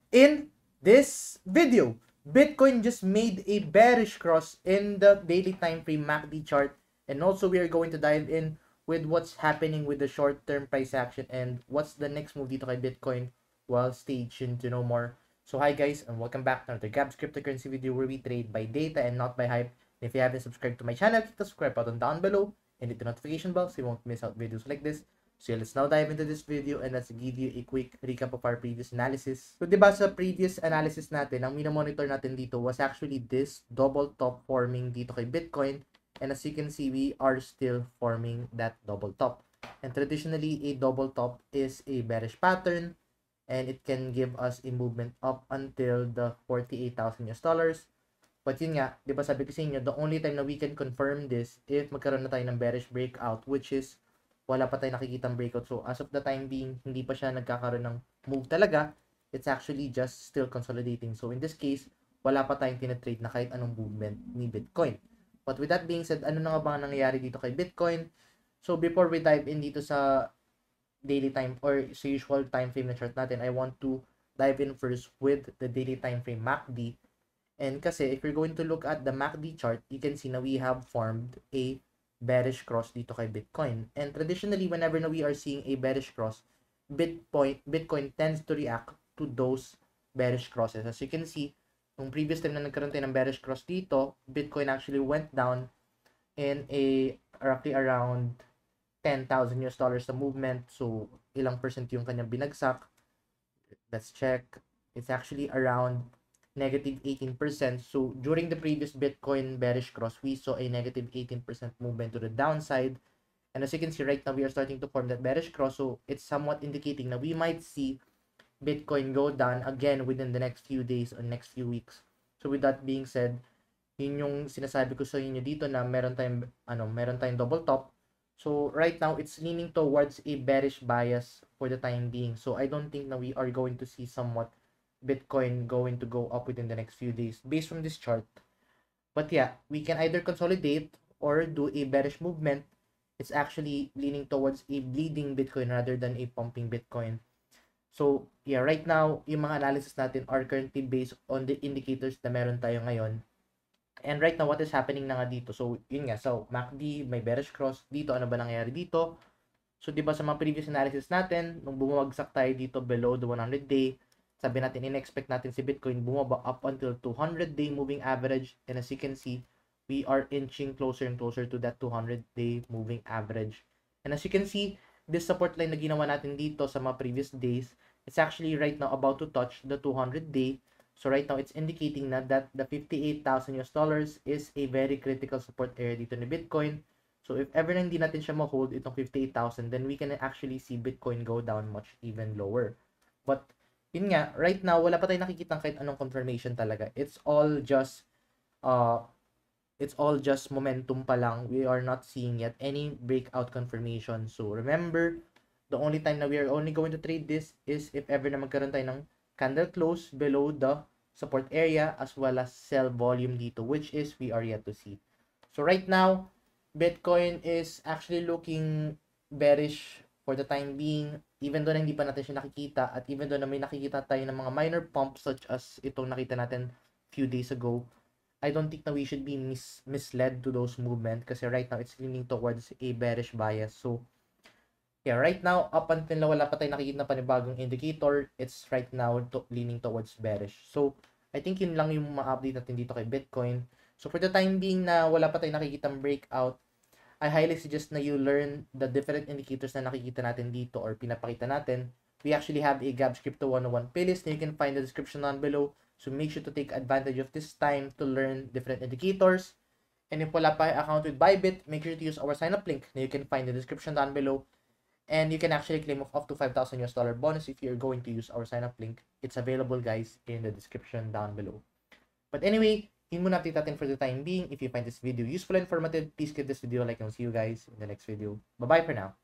In this video, Bitcoin just made a bearish cross in the daily time frame MACD chart, and also we are going to dive in with what's happening with the short-term price action and what's the next move dito kay Bitcoin. Well, stay tuned to know more. So hi guys, and welcome back to another Gabs cryptocurrency video where we trade by data and not by hype. And if you haven't subscribed to my channel, click the subscribe button down below and hit the notification bell so you won't miss out videos like this. So yeah, let's now dive into this video and let's give you a quick recap of our previous analysis. So diba sa previous analysis natin, ang minomonitor natin dito was actually this double top forming dito kay Bitcoin. And as you can see, we are still forming that double top. And traditionally, a double top is a bearish pattern and it can give us a movement up until the 48,000 US dollars. But yun nga, di ba sabi ko sa inyo, the only time na we can confirm this if magkaroon na tayo ng bearish breakout, which is wala pa tayong nakikitang breakout. So as of the time being, hindi pa siya nagkakaroon ng move talaga. It's actually just still consolidating. So in this case, wala pa tayong tinatrade na kahit anong movement ni Bitcoin. But with that being said, ano na nga ba nangyayari dito kay Bitcoin? So before we dive in dito sa daily time or sa usual time frame na chart natin, I want to dive in first with the daily time frame MACD. And kasi if you're going to look at the MACD chart, you can see na we have formed a bearish cross dito kay Bitcoin. And traditionally, whenever na we are seeing a bearish cross, Bitcoin tends to react to those bearish crosses. As you can see, nung previous time na nagkaroon tayo ng bearish cross dito, Bitcoin actually went down in a roughly around 10,000 US dollars sa movement. So, ilang percent yung kanyang binagsak. Let's check. It's actually around negative 18%. So during the previous Bitcoin bearish cross, we saw a negative 18% movement to the downside. And as you can see right now, we are starting to form that bearish cross. So it's somewhat indicating that we might see Bitcoin go down again within the next few days or next few weeks. So with that being said, yun yung sinasabi ko sa inyo dito na meron tayong double top. So right now, it's leaning towards a bearish bias for the time being. So I don't think that we are going to see somewhat Bitcoin going to go up within the next few days based from this chart. But yeah, we can either consolidate or do a bearish movement. It's actually leaning towards a bleeding Bitcoin rather than a pumping Bitcoin. So yeah, right now, yung mga analysis natin are currently based on the indicators na meron tayo ngayon. And right now, what is happening na nga dito? So yun nga, so MACD, may bearish cross. Dito, ano ba nangyayari dito? So, di ba sa mga previous analysis natin, nung bumagsak tayo dito below the 100-day, sabi natin, in-expect natin si Bitcoin bumaba up until 200-day moving average. And as you can see, we are inching closer and closer to that 200-day moving average. And as you can see, this support line na ginawa natin dito sa mga previous days, it's actually right now about to touch the 200-day. So right now, it's indicating na that the 58,000 US dollars is a very critical support area dito ni Bitcoin. So if ever na hindi natin siya ma-hold itong 58,000, then we can actually see Bitcoin go down much even lower. But yun nga, right now wala pa tayong nakikitang kahit anong confirmation talaga. It's all just momentum pa lang. We are not seeing yet any breakout confirmation. So remember, the only time na we are only going to trade this is if ever na magkaroon tayo ng candle close below the support area as well as sell volume dito, which is we are yet to see. So right now, Bitcoin is actually looking bearish for the time being, even though na hindi pa natin siya nakikita at even though na may nakikita tayo ng mga minor pumps such as itong nakita natin few days ago. I don't think na we should be misled to those movement kasi right now it's leaning towards a bearish bias. So yeah, right now up until na wala pa tayong nakikita na panibagong indicator, it's right now leaning towards bearish. So I think yun lang yung ma-update natin dito kay Bitcoin. So for the time being na wala pa tayong nakikitang breakout, I highly suggest na you learn the different indicators na nakikita natin dito or pinapakita natin. We actually have a Gabs Crypto 101 playlist na you can find the description down below. So make sure to take advantage of this time to learn different indicators. And if wala pa account with Bybit, make sure to use our sign up link na you can find the description down below. And you can actually claim up to 5,000 US dollar bonus if you're going to use our sign up link. It's available guys in the description down below. But anyway, yun muna update natin for the time being. If you find this video useful and informative, please give this video a like and see you guys in the next video. Bye-bye for now.